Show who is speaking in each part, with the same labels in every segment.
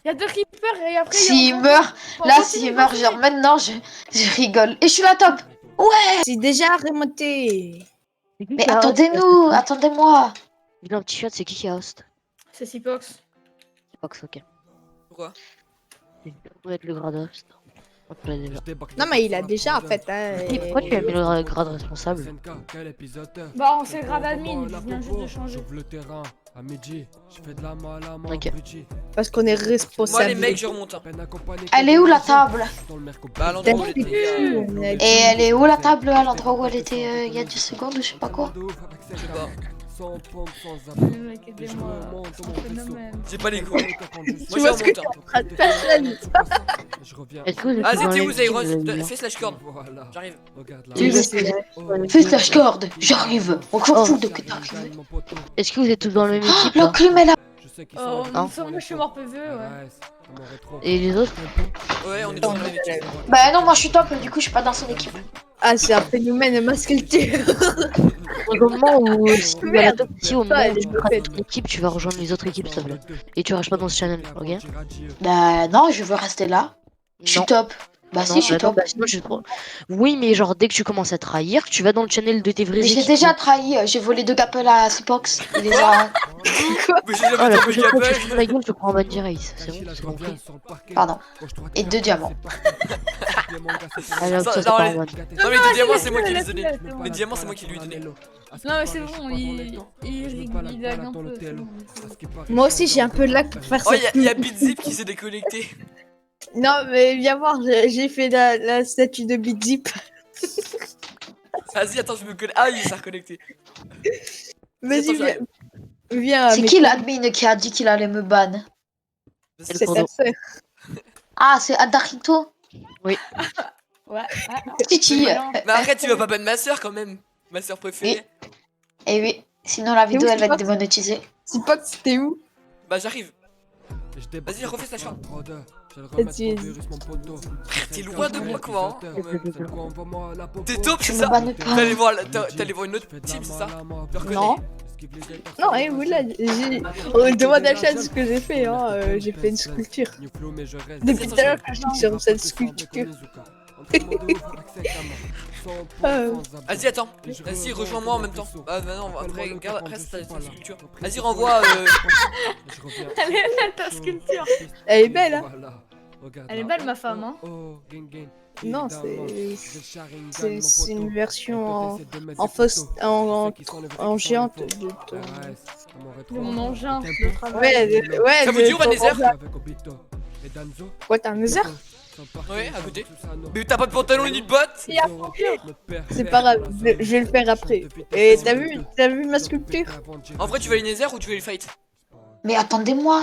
Speaker 1: Il y a deux creepers et après.
Speaker 2: S'il meurt, là, s'il meurt, genre maintenant, je rigole. Et je suis la top. Ouais.
Speaker 3: C'est déjà remonté.
Speaker 2: Mais attendez-nous, attendez-moi.
Speaker 4: Il a un petit chat, c'est qui a host?
Speaker 1: C'est Sipox.
Speaker 4: Box, ok.
Speaker 5: Pourquoi?
Speaker 4: Il doit être le grade host. Hop là, déjà.
Speaker 3: Non, mais il a déjà en fait. Hein,
Speaker 4: Et pourquoi tu as mis le grade responsable?
Speaker 1: Bah, on sait le grade admin, il vient juste de changer.
Speaker 4: Ok.
Speaker 3: Parce qu'on est responsable.
Speaker 5: Moi, les mecs, je remonte. Hein.
Speaker 2: Elle est où la table?
Speaker 5: Bah, à l'endroit où il était.
Speaker 2: Et elle est où la table à l'endroit où elle était il y a 10 secondes ou je sais pas quoi?
Speaker 5: Je sais pas.
Speaker 1: Le mec, aidez-moi. C'est un phénomène.
Speaker 5: J'ai pas les couilles. Moi,
Speaker 3: Tu
Speaker 5: je
Speaker 3: vois ce que
Speaker 5: remonte.
Speaker 3: t'es en train de faire là, lui.
Speaker 4: Est-ce que vous êtes
Speaker 5: Vas-y,
Speaker 4: dans
Speaker 5: t'es
Speaker 4: la
Speaker 5: où,
Speaker 4: même
Speaker 5: Zairos?
Speaker 4: team,
Speaker 5: Fais slash cord. J'arrive.
Speaker 2: Fais slash corde, j'arrive. On s'en fout de que t'arrives.
Speaker 4: Est-ce que vous êtes tous dans la même équipe
Speaker 2: La
Speaker 4: là?
Speaker 2: clim est là.
Speaker 1: Oh,
Speaker 4: Hein
Speaker 1: moi je suis mort PVE, ouais.
Speaker 4: Et les autres?
Speaker 5: Ouais, on est dans la même équipe.
Speaker 2: Bah non, moi je suis top, du coup je suis pas dans son équipe.
Speaker 3: Ah, c'est un phénomène masculin.
Speaker 4: Au moment où si tu vas à la top, si au moment
Speaker 3: Ouais,
Speaker 4: où tu
Speaker 3: je
Speaker 4: feras
Speaker 3: fais.
Speaker 4: ton équipe, tu vas rejoindre les autres équipes, s'il te plaît. Et tu rages pas dans ce channel, ok?
Speaker 2: Bah non, je veux rester là. Je suis
Speaker 4: Non.
Speaker 2: top. Bah si, je suis top.
Speaker 4: bah, sinon, oui, mais genre dès que tu commences à trahir, tu vas dans le channel de tes vrais
Speaker 2: Mais j'ai
Speaker 4: équipes.
Speaker 2: déjà trahi, j'ai volé 2 gapels à Sipox. Il les a...
Speaker 5: Mais j'ai
Speaker 4: Oh,
Speaker 5: jamais
Speaker 4: la
Speaker 5: tapé
Speaker 4: prochaine fois que tu
Speaker 5: Gapel.
Speaker 4: fais la gueule, tu prends en ban direct. C'est bon, c'est compris.
Speaker 2: Pardon. Et 2 diamants.
Speaker 4: Allez, hop,
Speaker 5: Ça,
Speaker 4: ça, c'est
Speaker 5: non,
Speaker 4: pas
Speaker 5: les-
Speaker 4: en ban.
Speaker 5: Non, mais les diamants, c'est moi qui
Speaker 1: laisse-le,
Speaker 5: les ai donnés.
Speaker 1: laisse-le,
Speaker 5: Les diamants, c'est moi qui lui ai donné.
Speaker 1: Non, mais c'est bon, il lag un peu. c'est bon.
Speaker 3: Moi aussi, j'ai un peu de lag pour faire
Speaker 5: Oh,
Speaker 3: ça.
Speaker 5: il y a BitZip qui s'est déconnecté.
Speaker 3: Non, mais viens voir, j'ai fait la statue de Big Zip.
Speaker 5: Vas-y, attends, je me connais. Ah, il s'est reconnecté.
Speaker 3: Vas-y,
Speaker 5: Attends,
Speaker 3: viens. Viens.
Speaker 2: C'est
Speaker 3: mais
Speaker 2: qui l'admin qui a dit qu'il allait me ban?
Speaker 4: C'est
Speaker 3: C'est
Speaker 4: le
Speaker 3: ta
Speaker 4: cordeau.
Speaker 3: sœur.
Speaker 2: Ah, c'est Adarito?
Speaker 1: Ouais.
Speaker 2: Titi.
Speaker 5: Mais arrête, tu vas pas ban ma soeur quand même. Ma soeur préférée.
Speaker 2: Eh oui, sinon la vidéo
Speaker 3: où
Speaker 2: elle va être
Speaker 3: Sipox
Speaker 2: démonétisée.
Speaker 3: Sipox, c'était où?
Speaker 5: Bah, j'arrive. Vas-y, refais slash cord.
Speaker 3: Vas-y.
Speaker 5: T'es loin de moi, quoi. Hein, quand même. T'es top,
Speaker 2: Tu
Speaker 5: c'est
Speaker 2: me
Speaker 5: ça?
Speaker 2: bannes pas.
Speaker 5: T'es allé voir une autre team, c'est ça? Tu reconnais?
Speaker 3: Non. Non, et oui, là, on me demande à chaque ce que j'ai fait, hein. J'ai fait une sculpture. Depuis tout à l'heure que je suis sur cette sculpture.
Speaker 5: Vas-y, attends. Vas-y, rejoins-moi en même temps. Ah, bah non, après, regarde, reste ta sculpture. Vas-y, renvoie.
Speaker 1: Elle est belle ta sculpture.
Speaker 3: Elle est belle, hein.
Speaker 1: Elle est belle ma femme, hein.
Speaker 3: Non, c'est une version en fausse, en géante de ton...
Speaker 1: De mon engin de travail.
Speaker 3: Ouais,
Speaker 5: Ça vous dit, on va Nether?
Speaker 3: Quoi, t'as un Nether?
Speaker 5: Ouais, à côté. Mais t'as pas de pantalon ni de bottes?
Speaker 3: C'est pas grave, je vais le faire après. Et t'as vu ma sculpture?
Speaker 5: En vrai, tu veux aller Nether ou tu veux aller fight?
Speaker 2: Mais attendez-moi,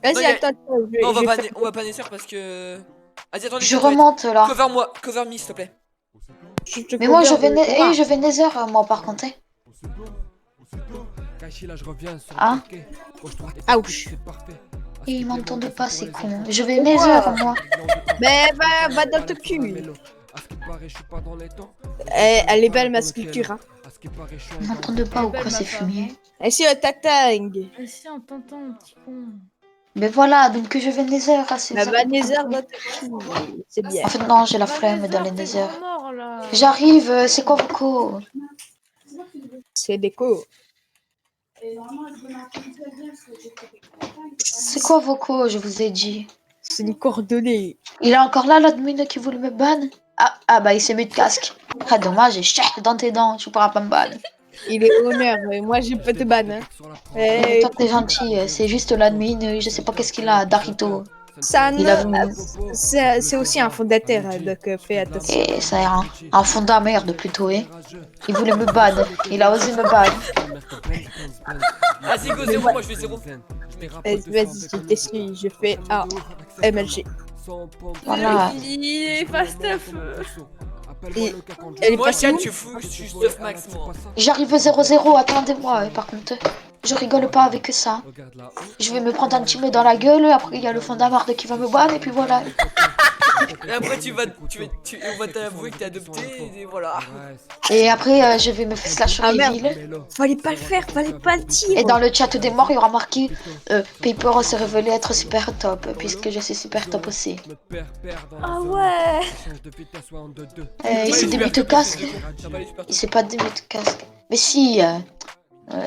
Speaker 3: Vas-y,
Speaker 5: Non, y a-
Speaker 3: attends,
Speaker 5: Non,
Speaker 3: je vais faire-
Speaker 5: on va pas Nether parce que. Vas-y, attends,
Speaker 2: je remonte là.
Speaker 5: Cover-moi, cover me, s'il te plaît.
Speaker 3: je te
Speaker 2: Mais moi je
Speaker 3: couvre
Speaker 2: vais,
Speaker 3: de-
Speaker 2: je vais Nether moi par contre. Ah,
Speaker 3: Ouch.
Speaker 2: ils m'entendent pas, c'est con. Je vais Nether moi.
Speaker 3: Mais va dans ton cul. Elle est belle ma sculpture, hein.
Speaker 2: Ils m'entendent pas ou quoi, c'est fumier.
Speaker 3: Et si tatang.
Speaker 1: Ah si, on t'entend, petit con.
Speaker 2: Mais voilà, donc je vais Nether à ces
Speaker 3: La
Speaker 2: heures.
Speaker 3: va Nether dans ton cul. C'est bien.
Speaker 2: En fait non, j'ai la
Speaker 1: Bah,
Speaker 2: flemme
Speaker 1: Nether,
Speaker 2: d'aller
Speaker 1: t'es
Speaker 2: Nether.
Speaker 1: grand mort, là.
Speaker 2: J'arrive, c'est quoi vos co?
Speaker 3: C'est déco.
Speaker 2: C'est quoi vos co, je vous ai dit.
Speaker 3: C'est une coordonnée.
Speaker 2: Il est encore là l'admin qui voulait me ban? Ah bah il s'est mis de casque. Ah dommage, j'ai chèque dans tes dents, tu pourras pas me ban.
Speaker 3: Il est honneur, mais moi j'ai pas de ban. Hein.
Speaker 2: Mais toi t'es gentil, c'est juste l'admin, je sais pas qu'est-ce qu'il a, Darito. Il a
Speaker 3: C'est aussi un fondateur, hein, donc fais attention.
Speaker 2: Et c'est un fond de merde plutôt, hein. Il voulait me ban, il a osé me ban.
Speaker 5: Vas-y, go 0, moi je fais 0.
Speaker 3: Vas-y, je te suis, je fais un MLG.
Speaker 2: Voilà.
Speaker 1: Il est pas stuff.
Speaker 3: Elle est
Speaker 5: Moi,
Speaker 3: passée
Speaker 5: 4,
Speaker 3: où?
Speaker 5: je suis fou, je suis stuff max, moi.
Speaker 2: J'arrive 0-0, attendez-moi, par contre. Je rigole pas avec ça. Je vais me prendre un petit mot dans la gueule, après il y a le fond d'amarde qui va me ban, et puis voilà.
Speaker 5: Et après, on va t'avouer que t'es adopté, et voilà.
Speaker 2: Et après, je vais me faire slash
Speaker 3: Ah, merde.
Speaker 2: reveal.
Speaker 3: Fallait pas le faire, fallait pas le dire.
Speaker 2: Et dans le chat des morts, il y aura marqué Paper s'est révélé être super top, puisque je suis super top aussi.
Speaker 1: Ah ouais.
Speaker 2: Il s'est débuté casque. Il s'est pas débuté casque. Mais si,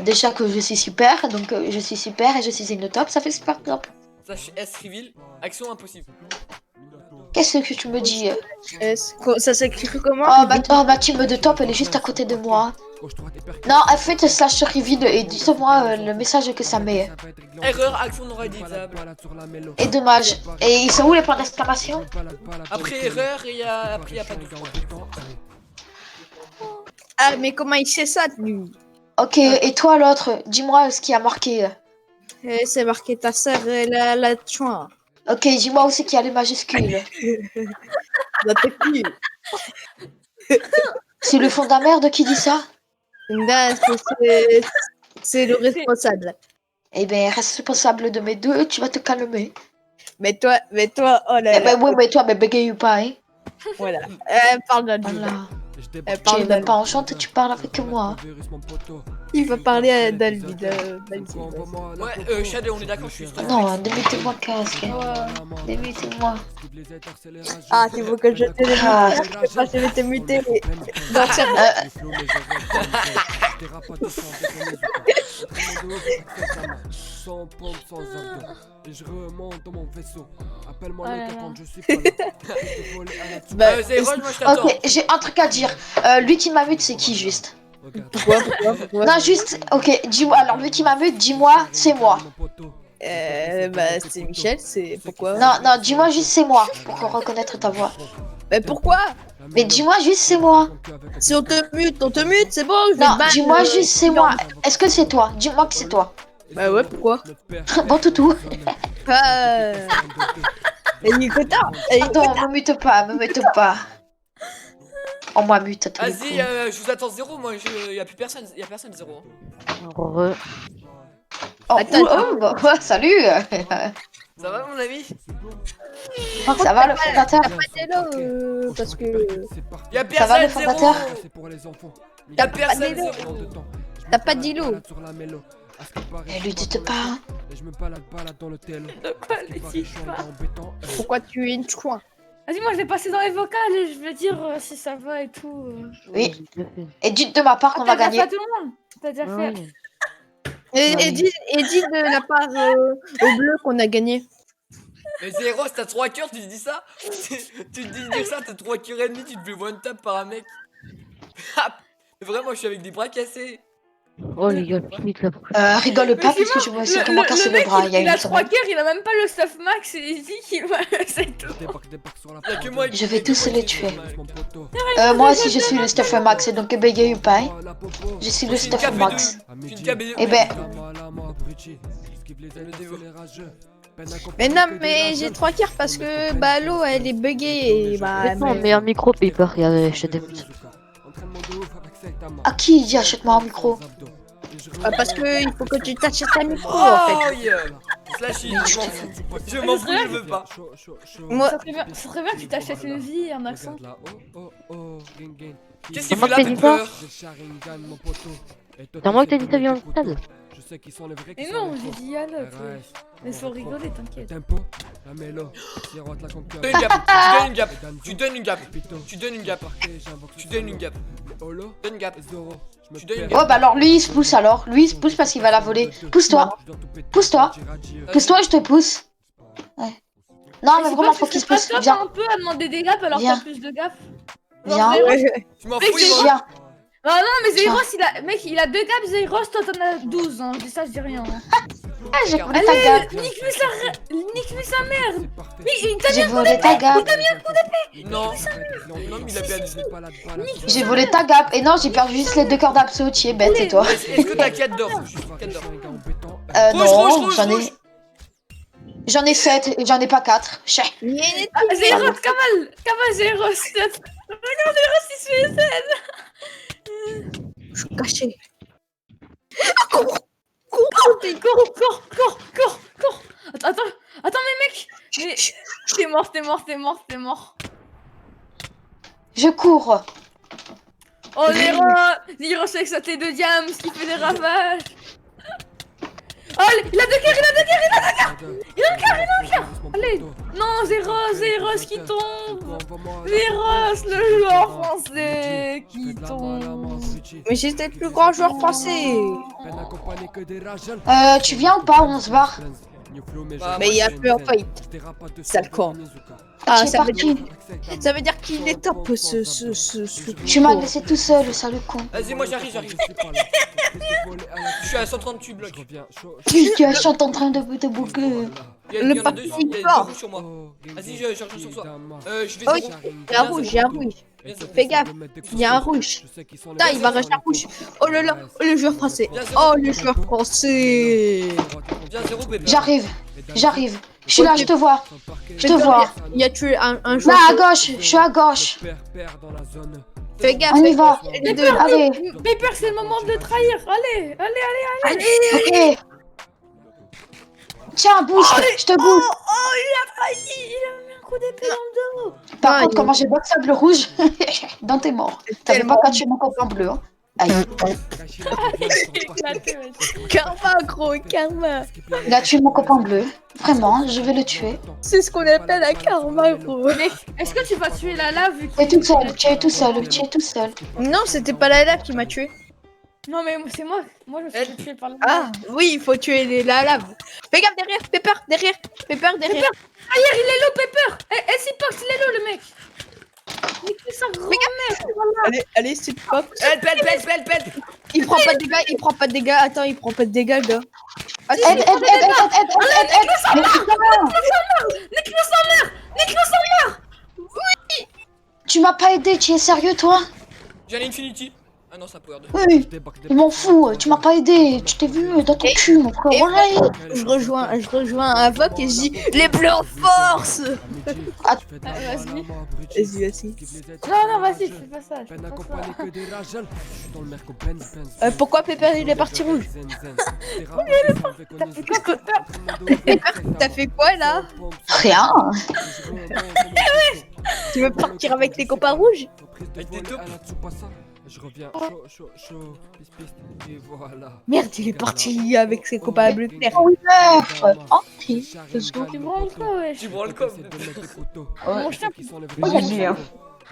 Speaker 2: déjà que je suis super, donc je suis super et je suis une top, ça fait super top.
Speaker 5: Slash S reveal, action impossible.
Speaker 2: Qu'est-ce que tu me dis?
Speaker 3: Ça s'écrit comment?
Speaker 2: Ma team de top, elle est juste à côté de moi. Non, faites slash reveal et dites-moi le message que ça met.
Speaker 5: Erreur, action non réalisable.
Speaker 2: Et dommage. Et ils sont où les points d'exclamation?
Speaker 5: Après erreur, après y a pas de point.
Speaker 3: Ah, mais comment il sait ça, lui?
Speaker 2: Ok, et toi l'autre, dis-moi ce qui a marqué.
Speaker 3: C'est marqué ta sœur, la chouin.
Speaker 2: Ok, dis-moi aussi qu'il y a les majuscules.
Speaker 3: Dans tes pieds.
Speaker 2: C'est le fond de la merde qui dit ça?
Speaker 3: Là, c'est le responsable.
Speaker 2: Eh ben, responsable de mes deux, tu vas te calmer.
Speaker 3: Mais toi, oh là
Speaker 2: Eh
Speaker 3: là.
Speaker 2: ben oui, mais toi, mais bégaye pas, hein.
Speaker 3: Voilà. Parle d'un lui.
Speaker 2: Voilà. Tu
Speaker 3: Parle
Speaker 2: es même pas enchantée, tu parles avec moi.
Speaker 3: Il va parler d'un lui.
Speaker 5: Ouais, Shadow, on est d'accord, je suis stressé.
Speaker 2: Non, démettez-moi casque. Démettez-moi.
Speaker 3: Ah, tu veux que je te le
Speaker 2: Ah.
Speaker 3: je vais te muter. Non, tiens.
Speaker 6: Sans pompe, sans abdos. Et je remonte dans mon vaisseau. Appelle-moi
Speaker 1: Oh
Speaker 6: le
Speaker 1: là
Speaker 6: cas
Speaker 1: là.
Speaker 6: quand je suis pas là. Je te volais à la
Speaker 3: Bah,
Speaker 5: Zéro, moi je t'attends.
Speaker 2: Ok, j'ai un truc à dire. Lui qui m'amute, c'est qui juste?
Speaker 3: Pourquoi
Speaker 2: Non, juste, ok, dis-moi. Alors, lui qui m'amute, dis-moi, c'est moi.
Speaker 3: Bah, c'est Michel, c'est pourquoi?
Speaker 2: Non, dis-moi juste c'est moi pour reconnaître ta voix.
Speaker 3: Mais pourquoi?
Speaker 2: Mais dis-moi juste c'est moi.
Speaker 3: Si on te mute, c'est bon, je vais
Speaker 2: Non,
Speaker 3: te battre.
Speaker 2: dis-moi juste c'est moi. Est-ce que c'est toi? Dis-moi que c'est toi.
Speaker 3: Bah ouais, pourquoi?
Speaker 2: Bon toutou.
Speaker 3: Et Nicota.
Speaker 2: Pardon, me mute pas, me mute pas. On m'a mute à tous les
Speaker 5: Vas-y,
Speaker 2: coups.
Speaker 5: je vous attends zéro, moi y'a plus personne, zéro.
Speaker 4: Re.
Speaker 2: Oh,
Speaker 3: Attends.
Speaker 2: bah, salut.
Speaker 5: Ça va mon ami?
Speaker 2: Ça va le fondateur?
Speaker 3: Parce que
Speaker 5: Y'a
Speaker 2: Ça va, le
Speaker 5: personne zéro.
Speaker 2: fondateur?
Speaker 5: Y'a personne
Speaker 3: d'élo.
Speaker 5: zéro.
Speaker 3: t'as pas d'îlot.
Speaker 2: Et lui dites pas. Hein.
Speaker 3: Pourquoi tu es une chouin?
Speaker 1: Vas-y, moi je vais passer dans les vocales et je vais dire si ça va et tout.
Speaker 2: Oui. Et dites de ma part qu'on va
Speaker 1: T'as déjà
Speaker 2: gagner.
Speaker 1: fait à tout le monde. T'as déjà fait.
Speaker 3: Et dis de la part au bleu qu'on a gagné.
Speaker 5: Mais zéro, t'as 3 cœurs, tu te dis ça? Tu te dis dire ça, t'as 3 cœurs et demi, tu te fais one tap par un mec. Vraiment, je suis avec des bras cassés.
Speaker 4: Oh les gars, limite là.
Speaker 2: Rigole pas puisque je me suis comment casser le bras il y a
Speaker 1: Il a
Speaker 2: une
Speaker 1: 3
Speaker 2: semaine.
Speaker 1: cœurs, il a même pas le stuff max et il dit qu'il va. C'est tout.
Speaker 5: Y'a que moi
Speaker 2: Je vais tous les tuer. Moi aussi je suis le stuff max et donc bégaye pas. Hein. Je suis le stuff max. Eh ben.
Speaker 3: Mais non, mais j'ai 3 quarts parce que bah l'eau elle est buggée et bah.
Speaker 4: Non, meilleur micro, Paper, regardez, je te démute.
Speaker 2: À qui il dit achète-moi un micro?
Speaker 3: Parce que il faut que tu t'achètes un micro en
Speaker 5: Oh
Speaker 3: fait.
Speaker 5: yeah. Slash it, je m'en fous, je veux pas.
Speaker 3: Moi,
Speaker 1: Ça serait bien que tu t'achètes une vie et un accent.
Speaker 5: Qu'est-ce qu'il
Speaker 4: Comment
Speaker 5: fait là,
Speaker 4: t'as dit
Speaker 5: Pepper?
Speaker 4: C'est moi que t'as dit ta vie en stade.
Speaker 1: Et non, j'ai dit Alex. Mais faut rigoler, t'inquiète.
Speaker 5: Donne une gap, tu donnes une gap, tu donnes une gap, tu donnes une gap, tu donnes une gap, donne une gap, tu donnes une gap.
Speaker 2: Ouais bah alors lui il se pousse alors. Lui il se pousse parce qu'il va la voler. Pousse-toi. Pousse-toi. Pousse-toi je te pousse. Ouais. Non mais vraiment faut qu'il se pousse.
Speaker 1: Viens.
Speaker 2: Viens.
Speaker 1: Un peu à demander des gaffes alors que
Speaker 2: Viens.
Speaker 1: t'as plus de gaffes.
Speaker 2: Viens.
Speaker 5: Je m'en fous, il
Speaker 2: Viens.
Speaker 1: Ah non, mais Zeiros, il a 2 gaps, Zeiros, toi t'en as 12, hein. Je dis ça, je dis rien. Hein.
Speaker 2: Ah j'ai volé ta gape.
Speaker 1: Nique-lui sa merde. Mais il t'a
Speaker 2: J'ai volé ta gape.
Speaker 5: Non, non, mais il a perdu.
Speaker 2: J'ai volé ta gape. Et non j'ai perdu juste les 2 cordes d'abso. Tu es bête et toi.
Speaker 5: Est-ce que t'as 4 d'or? 4 d'or.
Speaker 2: Non j'en ai 7 et j'en ai pas 4. Chais.
Speaker 1: Zeiros, Kamal, Zeiros. Regarde, Zeiros, il se fait
Speaker 3: je suis caché.
Speaker 1: Cours. Attends, mais mec, Mais t'es mort, t'es mort, t'es mort, t'es mort.
Speaker 2: Je cours.
Speaker 1: Oh Nero, Nero c'est avec sa T de diams qui fait des ravages. Oh il a deux cœurs, Allez, non Zéros qui tombe. Zéros le joueur français qui tombe.
Speaker 3: Mais j'étais le plus grand joueur français.
Speaker 2: Tu viens ou pas? On se barre.
Speaker 5: Bah,
Speaker 3: Mais il y a plus en fight. Sale con.
Speaker 2: Ah,
Speaker 3: Ah,
Speaker 2: tu es
Speaker 3: ça veut
Speaker 2: parti.
Speaker 3: Ça veut dire qu'il est top ce.
Speaker 2: Tu m'as laissé tout seul, sale con.
Speaker 5: Vas-y, moi j'arrive. Je suis à 138 blocs.
Speaker 2: Tu es en train de bouger.
Speaker 5: Il y en a deux,
Speaker 3: parti
Speaker 5: il y a deux
Speaker 3: fort.
Speaker 5: rouges sur moi. Vas-y, je rejoins sur toi. Je vais
Speaker 3: Oh,
Speaker 5: zéro.
Speaker 3: il y a un rouge, il y a un rouge. Fais gaffe, il y a un rouge. Putain, il va rester un rouge. Oh là là, oh, le joueur français. Oh, le joueur français.
Speaker 5: Viens, zéro, bébé.
Speaker 2: J'arrive. Je suis là, je te vois. Je te vois.
Speaker 3: Il a tué un
Speaker 2: Là,
Speaker 3: joueur.
Speaker 2: à gauche. Je suis à gauche.
Speaker 3: Fais gaffe.
Speaker 2: On y va.
Speaker 3: Les deux.
Speaker 2: Allez.
Speaker 1: Pepper c'est le moment de le trahir. Allez.
Speaker 2: Ok. Tiens, bouge. Je te bouge.
Speaker 1: Oh il a failli, il a mis un coup d'épée dans le dos.
Speaker 2: Par
Speaker 3: Ah,
Speaker 2: contre, comment j'ai boxé le rouge, dans tes morts. T'avais pas qu'à tuer mon copain bleu. Hein. Aïe.
Speaker 1: Éclaté, ouais.
Speaker 3: Karma, gros, karma.
Speaker 2: Il a tué mon copain bleu. Vraiment, je vais le tuer.
Speaker 3: C'est ce qu'on appelle un karma, gros.
Speaker 1: Mec, est-ce que tu vas tuer Lala vu
Speaker 2: Tu es
Speaker 1: qu'il
Speaker 2: tout seul, tu es tout seul, tu es tout seul.
Speaker 3: Non, c'était pas la lave qui m'a tué.
Speaker 1: Non mais c'est moi je me suis fait tuer par la
Speaker 3: Ah, oui, il faut tuer la lave. Fais gaffe derrière, Pepper, derrière. Pepper, derrière.
Speaker 1: Derrière, il est low Pepper. Eh s'il box, il est low le mec. Mais qu'est-ce que ça
Speaker 3: Allez, c'est pas.
Speaker 5: Pelle.
Speaker 3: Il prend pas de dégâts, il prend pas de dégâts. Attends, il prend pas de dégâts, gars.
Speaker 2: Aide. Mais putain,
Speaker 1: Nique-le sa mère.
Speaker 2: tu m'as pas aidé, tu es sérieux toi?
Speaker 5: J'ai un Infinity. Ah non, ça power 2.
Speaker 2: Oui, je m'en fous, tu m'as pas aidé, tu t'es vu dans ton cul mon frère.
Speaker 3: et-
Speaker 2: Ouais.
Speaker 3: Je rejoins Avoc et je dis les bleus en force.
Speaker 1: Vas-y.
Speaker 3: Vas-y.
Speaker 1: Non, vas-y, fais pas ça.
Speaker 3: Pourquoi Pepper il est parti rouge? T'as fait quoi là?
Speaker 2: Rien.
Speaker 3: Tu veux partir avec les copains rouges?
Speaker 5: Avec des taupes.
Speaker 6: Je reviens chaud, piste, et voilà.
Speaker 3: Merde, il est parti avec ses copains bleus clairs.
Speaker 2: Oh, oui, let's go.
Speaker 1: Tu branles quoi, wesh?
Speaker 5: Tu branles comme.
Speaker 1: Mon chien.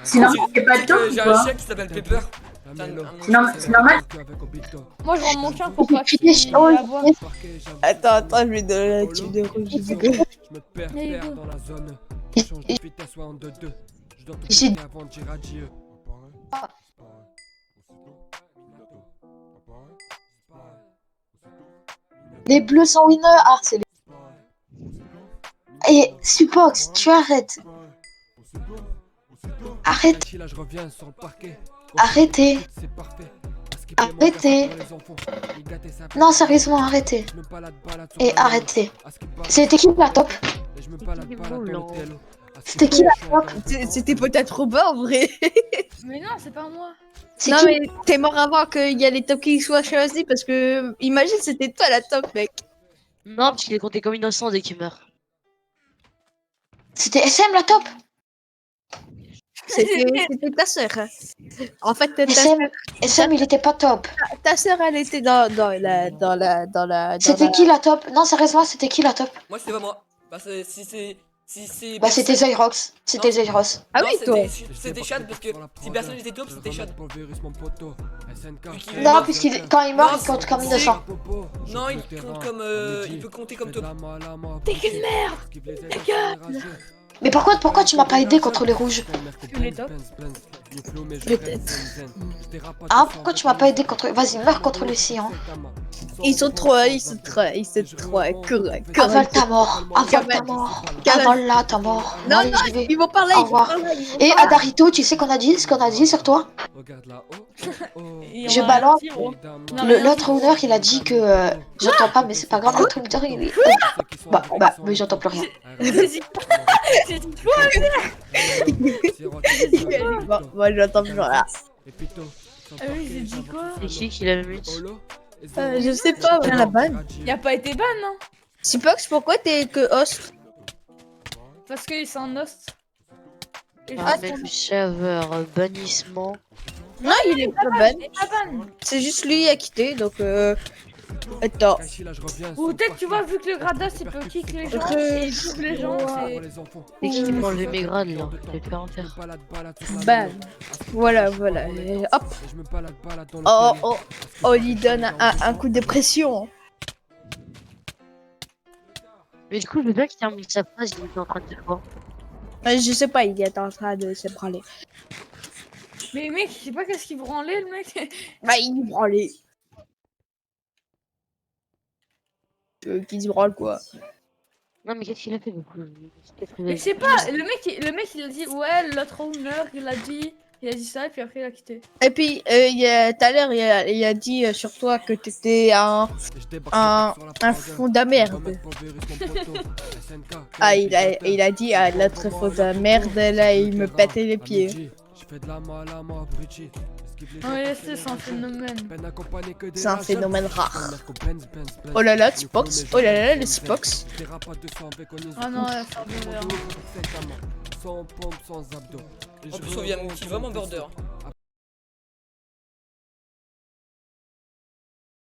Speaker 7: Sinon, c'est pas top ou
Speaker 5: J'ai un
Speaker 7: quoi?
Speaker 5: chien qui s'appelle Pepper.
Speaker 7: C'est normal.
Speaker 1: Moi je rends mon chien pour pas
Speaker 2: Tu
Speaker 1: qu'il
Speaker 2: es chaud.
Speaker 1: aboie.
Speaker 3: Attends, je vais donner la tube de rouge.
Speaker 6: Je me perds dans la zone. Je change de vitesse, ouais, en 2-2. Je dois tout
Speaker 2: J'ai-
Speaker 6: plaquer avant de dire adieu.
Speaker 2: Les bleus sont winners. Ah, c'est les. Et Supox, tu arrêtes. Arrête,
Speaker 6: Là, je reviens sur le parquet.
Speaker 2: arrêtez.
Speaker 6: C'est parfait.
Speaker 2: Arrêtez. Non, sérieusement, arrêtez. Et arrêtez. C'était qui la top? C'était qui la top?
Speaker 3: C'était peut-être Robin en vrai.
Speaker 1: Mais non, c'est pas moi.
Speaker 2: C'est
Speaker 3: Non
Speaker 2: qui?
Speaker 3: mais t'es mort avant qu'il y a les top qui soient choisis parce que imagine c'était toi la top mec.
Speaker 4: Non, parce qu'il est compté comme innocent dès qu'il meurt.
Speaker 2: C'était SM la top?
Speaker 3: C'était ta sœur. En fait
Speaker 2: SM il était pas top.
Speaker 3: ta sœur elle était dans la.
Speaker 2: C'était qui la top? Non, sérieusement, c'était qui la top?
Speaker 5: Moi, c'est pas moi. Bah, si c'est.
Speaker 2: Bah, c'était Zyrox. C'était Zyrox.
Speaker 3: Ah
Speaker 5: Non,
Speaker 3: oui toi.
Speaker 5: C'était Chad parce que si personne n'était top, c'était Chad.
Speaker 2: Non, puisqu'il quand il meurt, il compte comme innocent.
Speaker 5: Non, il compte comme. Il peut compter comme top.
Speaker 1: T'es qu'une merde.
Speaker 2: Mais pourquoi tu m'as pas aidé contre les rouges?
Speaker 1: Tu les top.
Speaker 3: Peut-être.
Speaker 2: Hein? Pourquoi tu m'as pas aidé contre... Vas-y, meurs contre Lucie, hein.
Speaker 3: Ils sont trop corrects.
Speaker 2: Avale ta mort. Avale ta mort. Avale-la, ta mort.
Speaker 3: Non,
Speaker 2: Allez,
Speaker 3: non,
Speaker 2: j'y vais.
Speaker 3: ils vont par là,
Speaker 2: Au
Speaker 3: ils vont
Speaker 2: revoir.
Speaker 3: par là, ils vont
Speaker 2: Et
Speaker 3: par là.
Speaker 2: Adarito, tu sais ce qu'on a dit sur toi?
Speaker 1: Il y
Speaker 2: Je
Speaker 1: en a un
Speaker 2: balance.
Speaker 1: petit, gros. Non,
Speaker 2: L'autre owner, il a dit que... J'entends pas, mais c'est pas grave, l'autre owner, il est... Bah, mais j'entends plus rien.
Speaker 1: J'ai dit quoi?
Speaker 3: Moi j'entends plus rien.
Speaker 1: Ah oui, j'ai dit quoi?
Speaker 4: C'est qui l'a mute?
Speaker 3: Je sais pas, la banne.
Speaker 1: Il a pas été ban, non?
Speaker 3: Sipox, pourquoi t'es que host?
Speaker 1: parce qu'il s'est en host. Et je
Speaker 4: Ah,
Speaker 1: pense
Speaker 4: mais
Speaker 1: qu'on-
Speaker 4: le serveur, bannissement.
Speaker 3: Non, il est pas ban.
Speaker 1: il est pas ban.
Speaker 3: C'est juste lui qui a quitté, donc attends.
Speaker 6: Cachi, là, je reviens,
Speaker 1: Ou
Speaker 6: sans
Speaker 1: peut-être, tu vois,
Speaker 6: parking.
Speaker 1: vu que le Gradas il peut kick les gens,
Speaker 3: Euh,
Speaker 1: et il kick les gens, c'est.
Speaker 6: Pour les enfants.
Speaker 4: Et qui
Speaker 3: Ouh.
Speaker 4: m'a enlevé mes grades là. Je vais faire en faire.
Speaker 6: Balade sur la
Speaker 3: Ban.
Speaker 6: zone.
Speaker 3: Voilà, voilà. Et hop.
Speaker 6: Et je me balade dans le
Speaker 3: Oh,
Speaker 6: pays.
Speaker 3: oh, oh, il lui donne un coup de pression.
Speaker 4: Mais du coup, je veux bien qu'il termine sa phrase, il était en train de faire quoi?
Speaker 3: Je sais pas, il est en train de se branler.
Speaker 1: Mais mec, je sais pas qu'est-ce qu'il branlait le mec.
Speaker 3: Bah, il branlait. Qui se branle quoi.
Speaker 4: Non, mais qu'est-ce qu'il a fait du coup? Qu'est-ce qu'il a
Speaker 1: Mais je
Speaker 4: dit?
Speaker 1: sais pas, le mec il a dit ouais, l'autre owner il a dit ça et puis après il a quitté.
Speaker 3: Et puis, tout à l'heure, il a dit sur toi que t'étais un fond de merde. Ah, il a dit à l'autre fond de merde, là, il me pétait les pieds.
Speaker 1: Ouais, c'est un phénomène.
Speaker 3: C'est un phénomène rare. Oh là là, Spox. Oh là là, le Spox.
Speaker 1: Ah non, ouais, c'est un peu vert.
Speaker 6: Sans pompe, sans abdos.
Speaker 5: En plus, on vient de kill vraiment border.